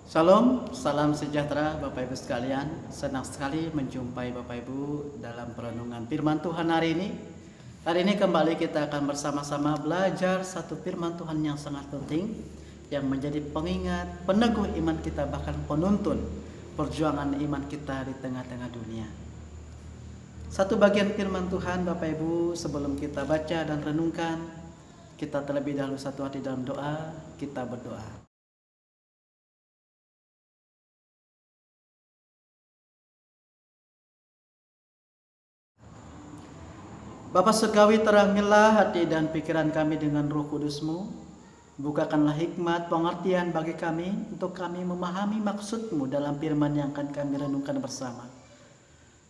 Shalom, salam sejahtera Bapak Ibu sekalian. Senang sekali menjumpai Bapak Ibu dalam perenungan firman Tuhan hari ini. Hari ini kembali kita akan bersama-sama belajar satu firman Tuhan yang sangat penting, yang menjadi pengingat, peneguh iman kita, bahkan penuntun perjuangan iman kita di tengah-tengah dunia. Satu bagian firman Tuhan Bapak Ibu, sebelum kita baca dan renungkan, kita terlebih dahulu satu hati dalam doa, kita berdoa. Bapa Surgawi, terangilah hati dan pikiran kami dengan Roh Kudus-Mu. Bukakanlah hikmat pengertian bagi kami untuk kami memahami maksud-Mu dalam firman yang akan kami renungkan bersama.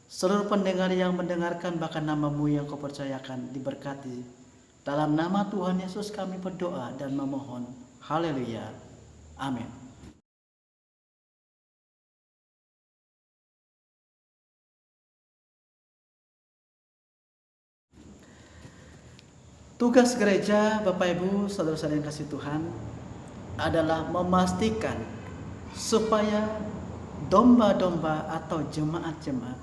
Seluruh pendengar yang mendengarkan, bahkan nama-Mu yang Kau percayakan, diberkati. Dalam nama Tuhan Yesus kami berdoa dan memohon. Haleluya. Amin. Tugas gereja, Bapak Ibu, saudara-saudara yang kasih Tuhan, adalah memastikan supaya domba-domba atau jemaat-jemaat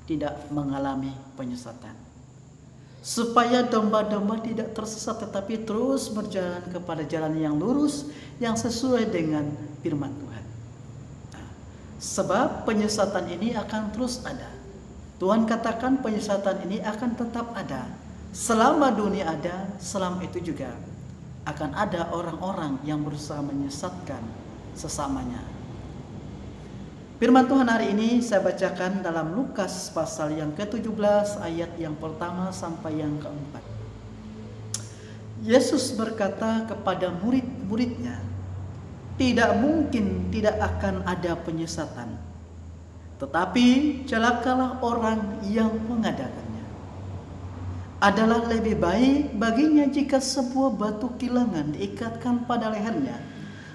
tidak mengalami penyesatan. Supaya domba-domba tidak tersesat tetapi terus berjalan kepada jalan yang lurus, yang sesuai dengan firman Tuhan. Nah, sebab penyesatan ini akan terus ada. Tuhan katakan penyesatan ini akan tetap ada. Selama dunia ada, selama itu juga akan ada orang-orang yang berusaha menyesatkan sesamanya. Firman Tuhan hari ini saya bacakan dalam Lukas pasal yang ke-17 ayat yang pertama sampai yang keempat. Yesus berkata kepada murid-muridnya, tidak mungkin tidak akan ada penyesatan, tetapi celakalah orang yang mengadakannya. Adalah lebih baik baginya jika sebuah batu kilangan diikatkan pada lehernya,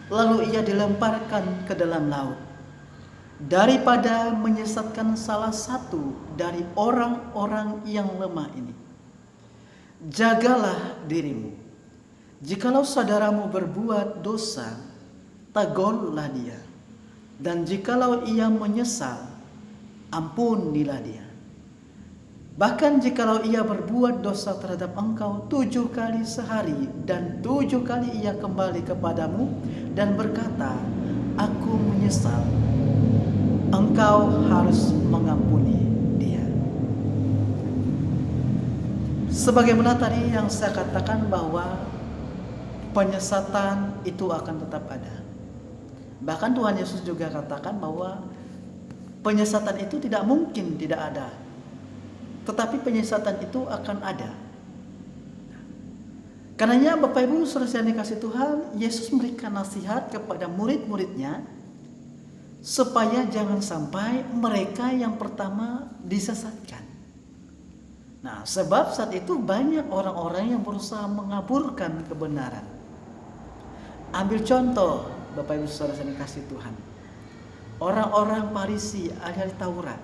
lalu ia dilemparkan ke dalam laut, daripada menyesatkan salah satu dari orang-orang yang lemah ini. Jagalah dirimu. Jikalau saudaramu berbuat dosa, tegurlah dia. Dan jikalau ia menyesal, ampunilah dia. Bahkan jikalau ia berbuat dosa terhadap engkau 7 kali sehari, dan 7 kali ia kembali kepadamu dan berkata, aku menyesal, engkau harus mengampuni dia. Sebagaimana tadi yang saya katakan bahwa penyesatan itu akan tetap ada. Bahkan Tuhan Yesus juga katakan bahwa penyesatan itu tidak mungkin tidak ada, tetapi penyesatan itu akan ada. Karenanya Bapak Ibu saudara yang dikasih Tuhan, Yesus memberikan nasihat kepada murid-muridnya supaya jangan sampai mereka yang pertama disesatkan. Nah, sebab saat itu banyak orang-orang yang berusaha mengaburkan kebenaran. Ambil contoh Bapak Ibu saudara yang dikasih Tuhan, orang-orang Farisi, ahli Taurat.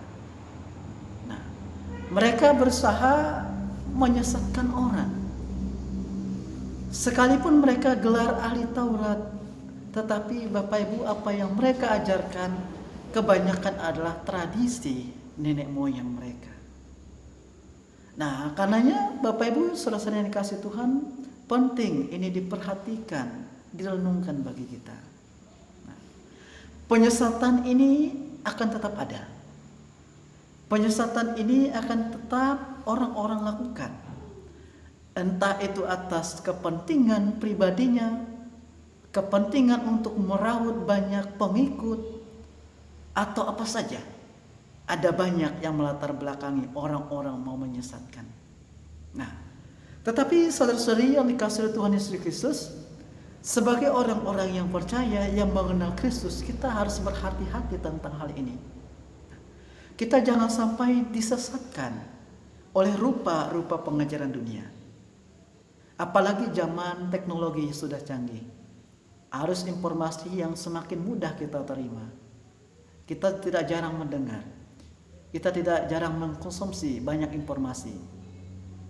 Mereka berusaha menyesatkan orang. Sekalipun mereka gelar ahli Taurat, tetapi Bapak Ibu apa yang mereka ajarkan kebanyakan adalah tradisi nenek moyang mereka. Nah, karenanya Bapak Ibu saudara yang dikasih Tuhan, penting ini diperhatikan, direnungkan bagi kita. Nah, penyesatan ini akan tetap ada. Penyesatan ini akan tetap orang-orang lakukan. Entah itu atas kepentingan pribadinya, kepentingan untuk meraup banyak pengikut, atau apa saja. Ada banyak yang melatar belakangi orang-orang mau menyesatkan. Nah, tetapi saudara-saudari yang dikasihi Tuhan Yesus Kristus, sebagai orang-orang yang percaya, yang mengenal Kristus, kita harus berhati-hati tentang hal ini. Kita jangan sampai disesatkan oleh rupa-rupa pengajaran dunia. Apalagi zaman teknologi sudah canggih. Arus informasi yang semakin mudah kita terima. Kita tidak jarang mendengar. Kita tidak jarang mengkonsumsi banyak informasi.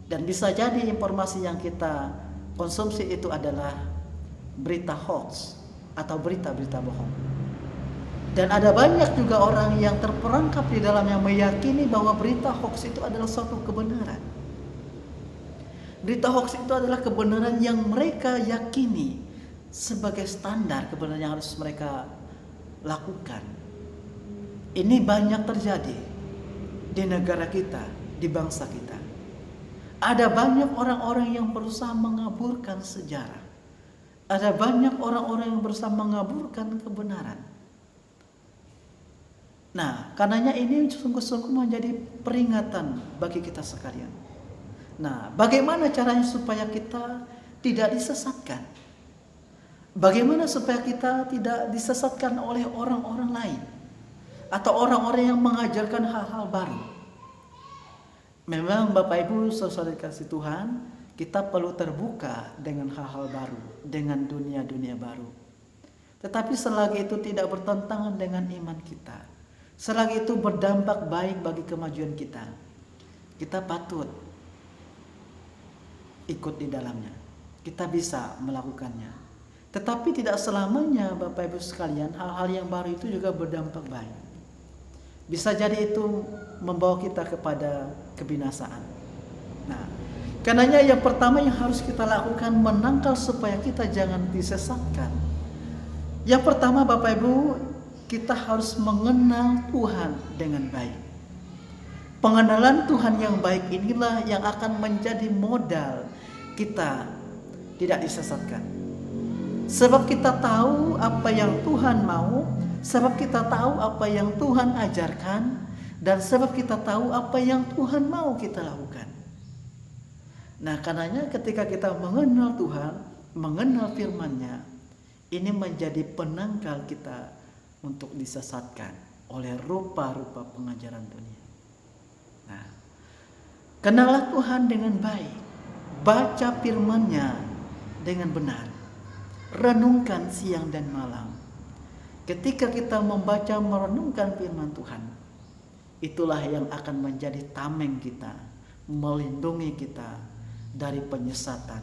Dan bisa jadi informasi yang kita konsumsi itu adalah berita hoax atau berita-berita bohong. Dan ada banyak juga orang yang terperangkap di dalamnya meyakini bahwa berita hoax itu adalah suatu kebenaran. Berita hoax itu adalah kebenaran yang mereka yakini sebagai standar kebenaran yang harus mereka lakukan. Ini banyak terjadi di negara kita, di bangsa kita. Ada banyak orang-orang yang berusaha mengaburkan sejarah. Ada banyak orang-orang yang berusaha mengaburkan kebenaran. Nah, karenanya ini sungguh-sungguh menjadi peringatan bagi kita sekalian. Nah, bagaimana caranya supaya kita tidak disesatkan? Bagaimana supaya kita tidak disesatkan oleh orang-orang lain atau orang-orang yang mengajarkan hal-hal baru? Memang Bapak Ibu saudara kasih Tuhan, kita perlu terbuka dengan hal-hal baru, dengan dunia-dunia baru. Tetapi selagi itu tidak bertentangan dengan iman kita, selagi itu berdampak baik bagi kemajuan kita, kita patut ikut di dalamnya. Kita bisa melakukannya. Tetapi tidak selamanya Bapak Ibu sekalian, hal-hal yang baru itu juga berdampak baik. Bisa jadi itu membawa kita kepada kebinasaan. Nah, karenanya yang pertama yang harus kita lakukan menangkal supaya kita jangan disesatkan. Yang pertama Bapak Ibu, kita harus mengenal Tuhan dengan baik. Pengenalan Tuhan yang baik inilah yang akan menjadi modal kita tidak disesatkan. Sebab kita tahu apa yang Tuhan mau, sebab kita tahu apa yang Tuhan ajarkan, dan sebab kita tahu apa yang Tuhan mau kita lakukan. Nah, karenanya ketika kita mengenal Tuhan, mengenal firman-Nya, ini menjadi penangkal kita untuk disesatkan oleh rupa-rupa pengajaran dunia. Nah, kenallah Tuhan dengan baik, baca firman-Nya dengan benar, renungkan siang dan malam. Ketika kita membaca merenungkan firman Tuhan, itulah yang akan menjadi tameng kita, melindungi kita dari penyesatan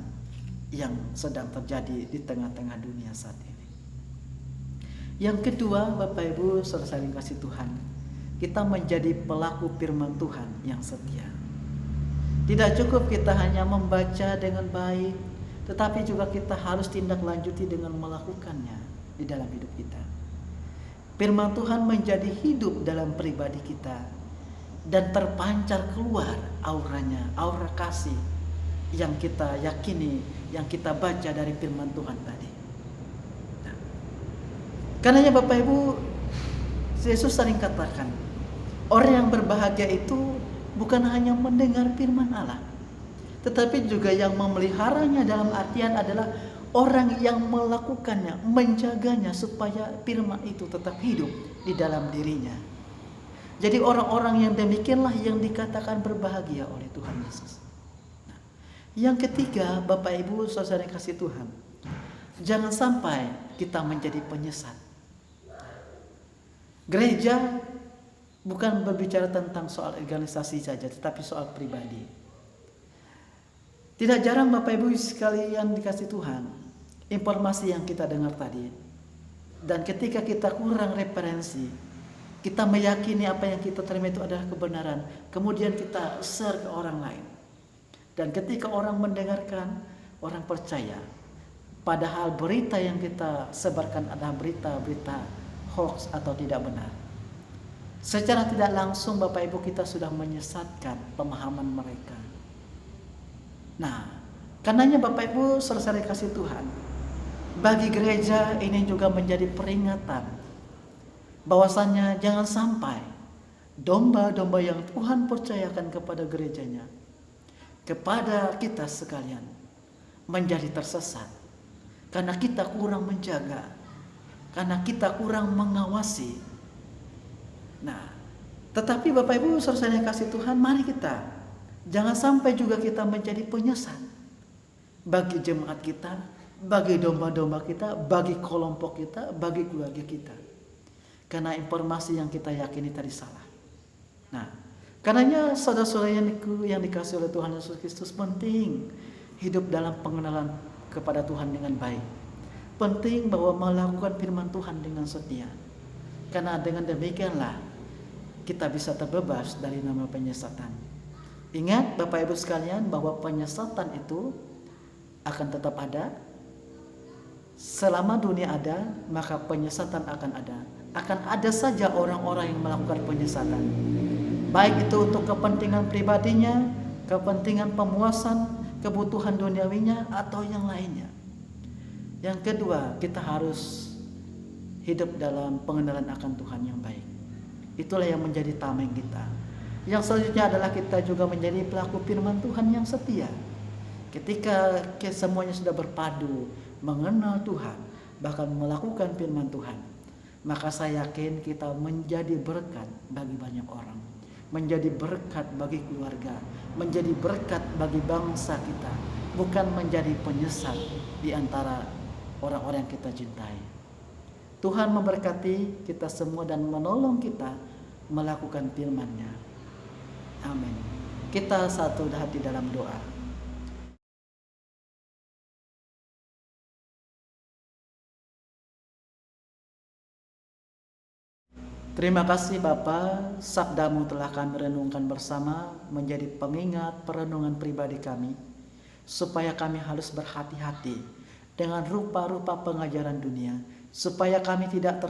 yang sedang terjadi di tengah-tengah dunia saat ini. Yang kedua, Bapak Ibu saudara yang kasih Tuhan, kita menjadi pelaku firman Tuhan yang setia. Tidak cukup kita hanya membaca dengan baik, tetapi juga kita harus tindak lanjuti dengan melakukannya di dalam hidup kita. Firman Tuhan menjadi hidup dalam pribadi kita dan terpancar keluar auranya, aura kasih yang kita yakini, yang kita baca dari firman Tuhan tadi. Nah, karenanya Bapak Ibu, Yesus sering katakan, orang yang berbahagia itu bukan hanya mendengar firman Allah, tetapi juga yang memeliharanya, dalam artian adalah orang yang melakukannya, menjaganya supaya firman itu tetap hidup di dalam dirinya. Jadi orang-orang yang demikianlah yang dikatakan berbahagia oleh Tuhan Yesus. Nah, yang ketiga, Bapak Ibu saudara kasih Tuhan, jangan sampai kita menjadi penyesat. Gereja bukan berbicara tentang soal organisasi saja, tetapi soal pribadi. Tidak jarang Bapak Ibu sekalian dikasih Tuhan, informasi yang kita dengar tadi, dan ketika kita kurang referensi, kita meyakini apa yang kita terima itu adalah kebenaran, kemudian kita share ke orang lain. Dan ketika orang mendengarkan, orang percaya, padahal berita yang kita sebarkan adalah berita-berita hoax atau tidak benar. Secara tidak langsung Bapak Ibu kita sudah menyesatkan pemahaman mereka. Nah, karenanya Bapak Ibu saudara kasih Tuhan, bagi gereja ini juga menjadi peringatan bahwasannya jangan sampai domba-domba yang Tuhan percayakan kepada gerejanya, kepada kita sekalian, menjadi tersesat karena kita kurang menjaga, karena kita kurang mengawasi. Nah, tetapi Bapak Ibu saudara kasih Tuhan, mari kita jangan sampai juga kita menjadi penyesat bagi jemaat kita, bagi domba-domba kita, bagi kelompok kita, bagi keluarga kita, karena informasi yang kita yakini tadi salah. Nah, karenanya saudara-saudara yang dikasih oleh Tuhan Yesus Kristus, penting hidup dalam pengenalan kepada Tuhan dengan baik. Penting bahwa melakukan firman Tuhan dengan setia. Karena dengan demikianlah kita bisa terbebas dari nama penyesatan. Ingat Bapak Ibu sekalian bahwa penyesatan itu akan tetap ada. Selama dunia ada, maka penyesatan akan ada. Akan ada saja orang-orang yang melakukan penyesatan. Baik itu untuk kepentingan pribadinya, kepentingan pemuasan, kebutuhan duniawinya, atau yang lainnya. Yang kedua, kita harus hidup dalam pengenalan akan Tuhan yang baik. Itulah yang menjadi tameng kita. Yang selanjutnya adalah kita juga menjadi pelaku firman Tuhan yang setia. Ketika semuanya sudah berpadu, mengenal Tuhan, bahkan melakukan firman Tuhan, maka saya yakin kita menjadi berkat bagi banyak orang, menjadi berkat bagi keluarga, menjadi berkat bagi bangsa kita, bukan menjadi penyesat di antara orang-orang yang kita cintai. Tuhan memberkati kita semua dan menolong kita melakukan firman-Nya. Amin. Kita satu hati dalam doa. Terima kasih Bapa, sabda-Mu telah kami renungkan bersama menjadi pengingat perenungan pribadi kami, supaya kami harus berhati-hati dengan rupa-rupa pengajaran dunia, supaya kami tidak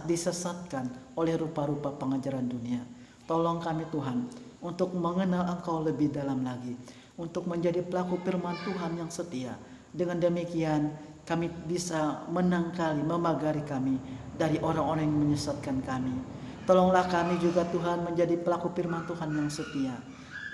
disesatkan oleh rupa-rupa pengajaran dunia. Tolong kami Tuhan untuk mengenal Engkau lebih dalam lagi, untuk menjadi pelaku firman Tuhan yang setia. Dengan demikian kami bisa menangkali, memagari kami dari orang-orang yang menyesatkan kami. Tolonglah kami juga Tuhan menjadi pelaku firman Tuhan yang setia.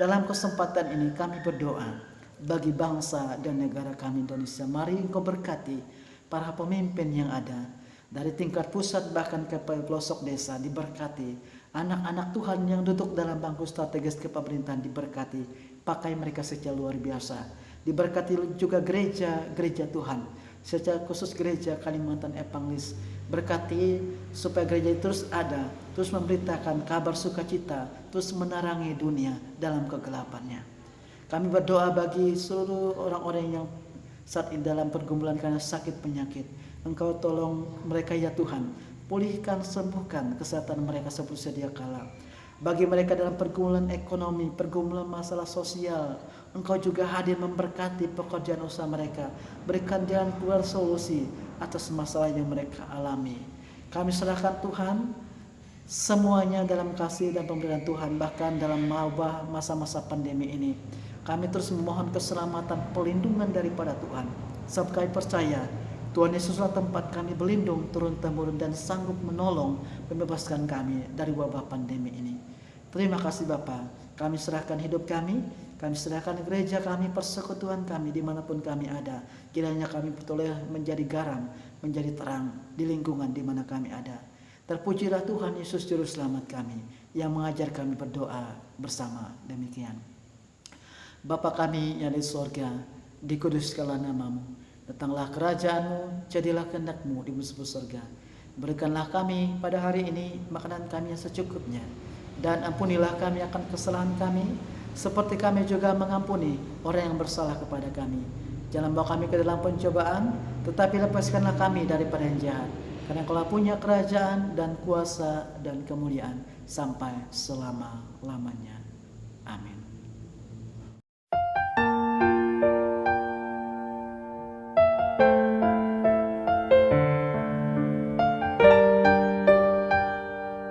Dalam kesempatan ini kami berdoa bagi bangsa dan negara kami Indonesia. Mari Engkau berkati para pemimpin yang ada, dari tingkat pusat bahkan ke pelosok desa diberkati. Anak-anak Tuhan yang duduk dalam bangku strategis kepemerintahan diberkati, pakai mereka secara luar biasa. Diberkati juga gereja Tuhan, secara khusus gereja Kalimantan Evangelis. Berkati supaya gereja terus ada, terus memberitakan kabar sukacita, terus menerangi dunia dalam kegelapannya. Kami berdoa bagi seluruh orang-orang yang saat ini dalam pergumulan karena sakit penyakit. Engkau tolong mereka ya Tuhan, pulihkan, sembuhkan kesehatan mereka seperti sedia kala. Bagi mereka dalam pergumulan ekonomi, pergumulan masalah sosial, Engkau juga hadir memberkati pekerjaan usaha mereka. Berikan jalan keluar solusi atas masalah yang mereka alami. Kami serahkan Tuhan semuanya dalam kasih dan pemberian Tuhan, bahkan dalam masa-masa pandemi ini. Kami terus memohon keselamatan, pelindungan daripada Tuhan. Sebab kami percaya Tuhan Yesuslah tempat kami berlindung turun-temurun dan sanggup menolong membebaskan kami dari wabah pandemi ini. Terima kasih Bapa. Kami serahkan hidup kami serahkan gereja kami, persekutuan kami dimanapun kami ada. Kiranya kami bertoleh menjadi garam, menjadi terang di lingkungan di mana kami ada. Terpujilah Tuhan Yesus Juru Selamat kami yang mengajar kami berdoa bersama. Demikian. Bapa kami yang di sorga, dikuduskanlah namamu. Datanglah kerajaanmu, jadilah kehendak-Mu di seluruh surga. Berikanlah kami pada hari ini makanan kami yang secukupnya, dan ampunilah kami akan kesalahan kami, seperti kami juga mengampuni orang yang bersalah kepada kami. Jangan bawa kami ke dalam pencobaan, tetapi lepaskanlah kami daripada yang jahat. Karena Engkau punya kerajaan dan kuasa dan kemuliaan sampai selama-lamanya.